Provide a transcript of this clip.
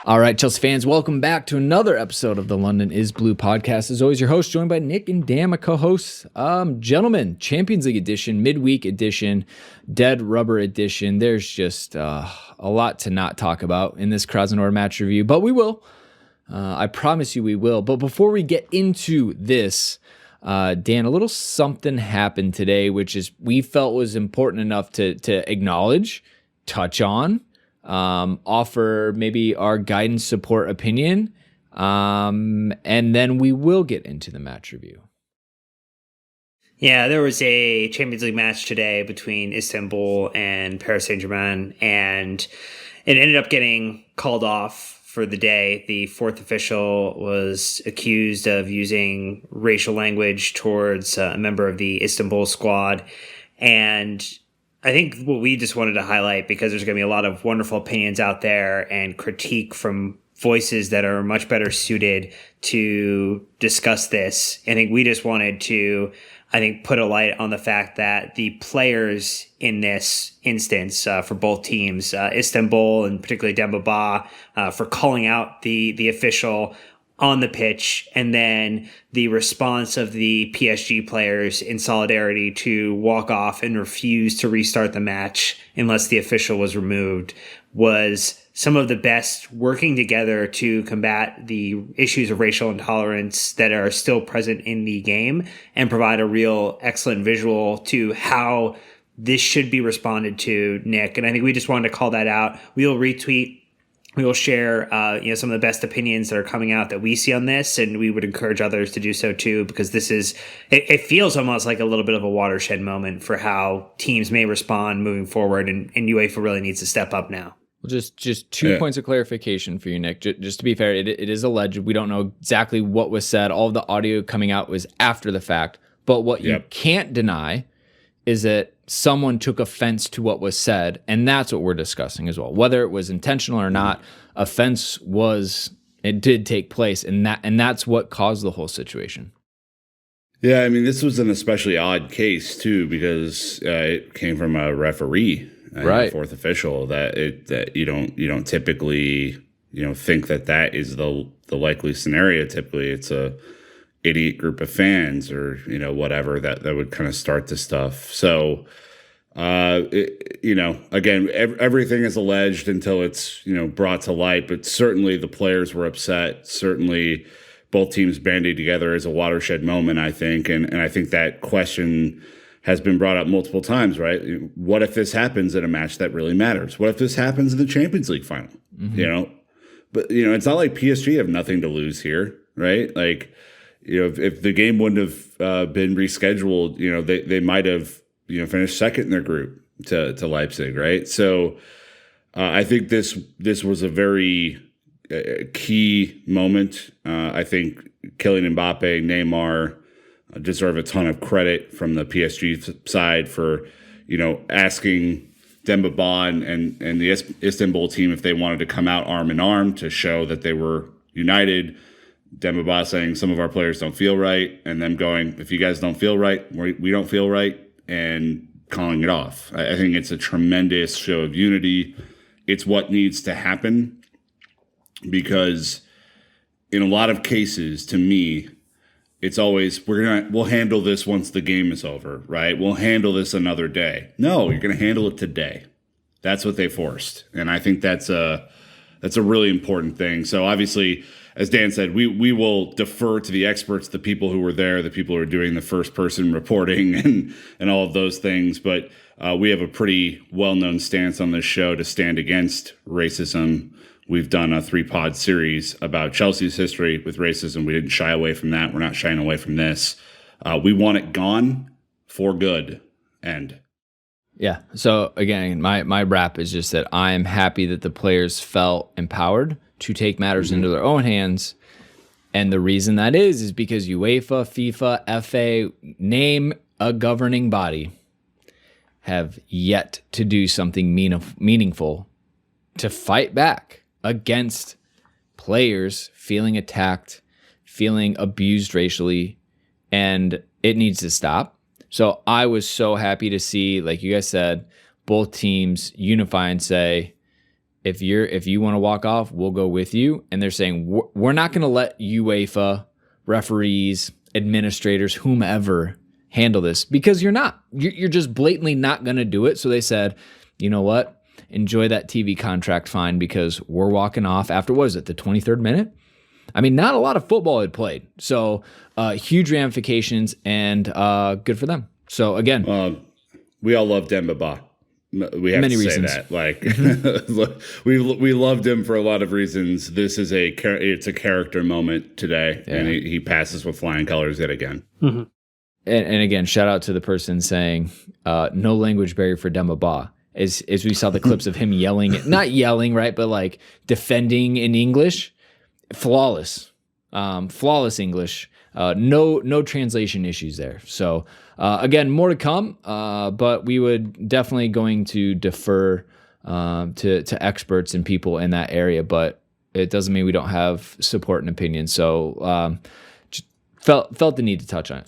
All right, Chelsea fans, welcome back to another episode of the London is Blue podcast. As always, your host, joined by Nick and Dan, my co-hosts. Gentlemen, Champions League edition, midweek edition, dead rubber edition. There's just a lot to not talk about in this Krasnodar match review, but we will. I promise you we will. But before we get into this, Dan, a little something happened today, which is we felt was important enough to acknowledge, touch on, offer maybe our guidance, support, opinion, and then we will get into the match review. Yeah, there was a Champions League match today between Istanbul and Paris Saint-Germain, and it ended up getting called off for the day. The fourth official was accused of using racial language towards a member of the Istanbul squad, and I think what we just wanted to highlight, because there's going to be a lot of wonderful opinions out there and critique from voices that are much better suited to discuss this. I think we just wanted to, put a light on the fact that the players in this instance for both teams, Istanbul and particularly Demba Ba, for calling out the official on the pitch, and then the response of the PSG players in solidarity to walk off and refuse to restart the match unless the official was removed, was some of the best working together to combat the issues of racial intolerance that are still present in the game and provide a real excellent visual to how this should be responded to, Nick. And I think we just wanted to call that out. We'll retweet. We will share, some of the best opinions that are coming out that we see on this, and we would encourage others to do so too, because this is, it feels almost like a little bit of a watershed moment for how teams may respond moving forward, and UEFA really needs to step up now. Well, just two points of clarification for you, Nick. Just to be fair, it is alleged. We don't know exactly what was said. All of the audio coming out was after the fact, but what you can't deny is that someone took offense to what was said, and that's what we're discussing as well. Whether it was intentional or not, it did take place, and that's what caused the whole situation. Yeah, I mean, this was an especially odd case too, because it came from a referee, right, fourth official. That you don't typically think that is the likely scenario. Typically, it's a idiot group of fans or whatever that would kind of start the stuff. So again, everything is alleged until it's brought to light, but certainly the players were upset. Certainly both teams banded together as a watershed moment, I think, and I think that question has been brought up multiple times, right? What if this happens in a match that really matters? What if this happens in the Champions League final? But it's not like PSG have nothing to lose here, right? Like, if the game wouldn't have been rescheduled, they might have finished second in their group to Leipzig, right? So I think this was a very key moment. I think Kylian Mbappe, Neymar deserve a ton of credit from the PSG side for asking Demba Ba and the Istanbul team if they wanted to come out arm in arm to show that they were united. Demba Ba saying some of our players don't feel right, and them going, if you guys don't feel right, we don't feel right, and calling it off. I think it's a tremendous show of unity. It's what needs to happen, because in a lot of cases, to me, it's always we'll handle this once the game is over, right? We'll handle this another day. No, you're going to handle it today. That's what they forced, and I think that's a really important thing. So obviously, as Dan said, we will defer to the experts, the people who were there, the people who are doing the first-person reporting and all of those things. But we have a pretty well-known stance on this show to stand against racism. We've done a 3-pod series about Chelsea's history with racism. We didn't shy away from that. We're not shying away from this. We want it gone for good. End. Yeah. So again, my wrap is just that I am happy that the players felt empowered to take matters into their own hands. And the reason that is because UEFA, FIFA, FA, name a governing body, have yet to do something meaningful to fight back against players feeling attacked, feeling abused racially, and it needs to stop. So I was so happy to see, like you guys said, both teams unify and say, if you want to walk off, we'll go with you. And they're saying we're not going to let UEFA, referees, administrators, whomever handle this, because you're just blatantly not going to do it. So they said, you know what? Enjoy that TV contract fine, because we're walking off after, what is it, the 23rd minute? I mean, not a lot of football had played. So huge ramifications, and good for them. So again, we all love Demba Ba. We have many to say reasons. that. Like, look, we loved him for a lot of reasons. This is it's a character moment today, and he passes with flying colors yet again. Mm-hmm. And again, shout out to the person saying no language barrier for Demba Ba. As we saw the clips of him yelling, not yelling, right, but like defending in English, flawless English. No translation issues there. So again, more to come, but we would definitely going to defer to experts and people in that area, but it doesn't mean we don't have support and opinion. So just felt the need to touch on it.